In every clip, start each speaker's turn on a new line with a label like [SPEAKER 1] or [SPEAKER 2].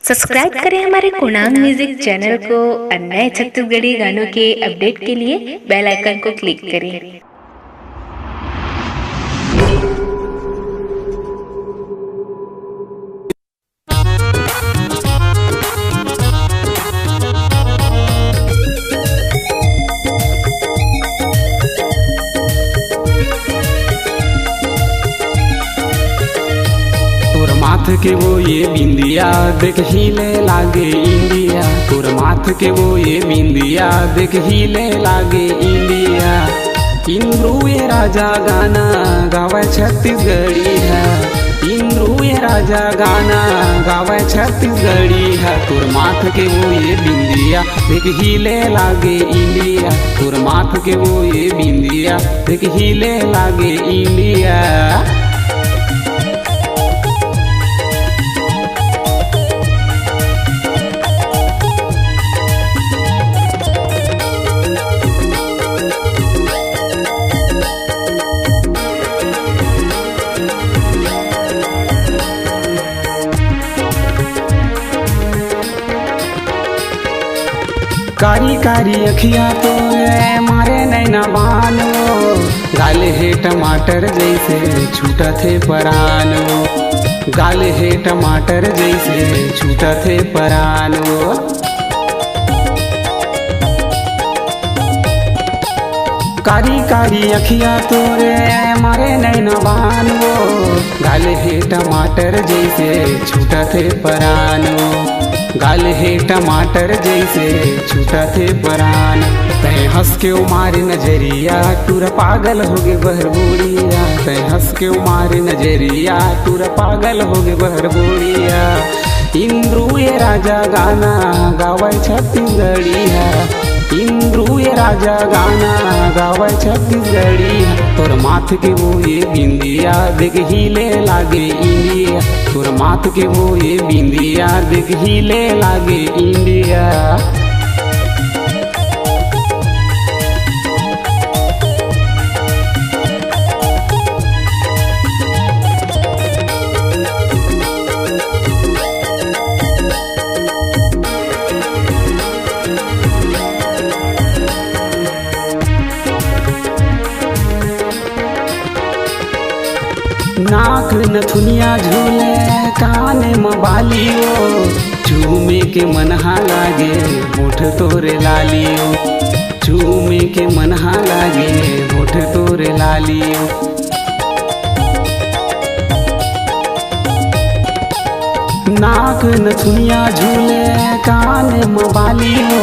[SPEAKER 1] Subscribe करें हमारे कुणांग music channel को और नए छत्तीसगढ़ी गानों के अपडेट के लिए बेल आइकन को क्लिक करें।
[SPEAKER 2] माथ के वो ये बिंदिया देख हिले लागे इंडिया। तोर माथ के वो ये बिंदिया देख हिले लागे इंडिया। इंद्रू ये राजा गाना गावे छत्तीसगढ़ी है। इंद्रू ये राजा गाना गावे छत्तीसगढ़ी है। तोर माथ के वो ये बिंदिया देख हिले लागे इंडिया। तोर माथ के वो ये बिंदिया देख हिले लागे इंडिया। कारी कारी अखिया तो मारे नैना बानो। गाले है टमाटर जैसे छूटा थे परानो। गाले है टमाटर जैसे छूटा थे परानो। कारी कारी अखिया तोरे मारे नैना बानो। गाले है टमाटर जैसे छूटा थे परानो। गाल है टमाटर जैसे छूटा थे परान। तय हंस के उमारे नजरिया टूरा पागल हो गे बहर बोड़िया। तय हंस के उमारे नजरिया टूरा पागल हो गे बहर बोड़िया। इंद्रू ये राजा गाना गावे छत्तीसगढ़ी है। इंद्रू ये राजा गाना गावे छत्तीसगढ़ी है। तोर माथ के वो ये बिंदिया देख हिले लागे इंडिया। तोर माथ के वो ये बिंदिया देख हिले लागे इंडिया। नाक नथुनिया झूले कान में बालियो। चूमे के मनहा लागे होठ तोरे लालियो। चूमे के मनहा लागे होठ तोरे लालियो। नाक नथुनिया झूले कान में बालियो।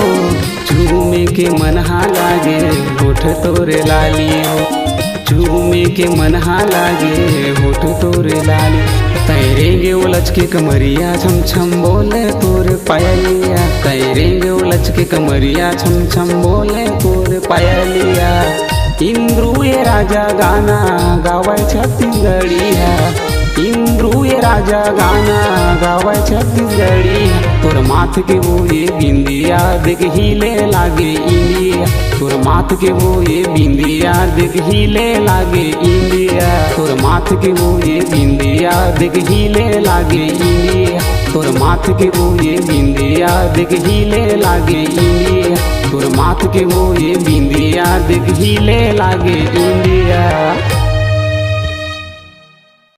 [SPEAKER 2] चूमे के मनहा लागे होठ तोरे लालियो। चूमे के मनहा लागे होठ तोरे लाली। तैरेंगे उलझ के कमरिया छम छम बोले तोरे पायलिया। तैरेंगे उलझ के कमरिया छम छम बोले तोरे पायलिया। इंद्रू ये राजा गाना गावे छत्तीसगढ़ी है। इंद्रू ये राजा गाना गावे छत्तीसगढ़ी है। तोर माथ के वो ये बिंदिया देख हिले लागे इंडिया। तोर माथ के वो ये बिंदिया देख हिले लागे इंडिया। तोर माथ के वो ये बिंदिया देख हिले लागे इंडिया। तोर माथ के वो ये बिंदिया देख हिले लागे इंडिया। तोर माथ के वो ये बिंदिया देख हिले लागे इंडिया।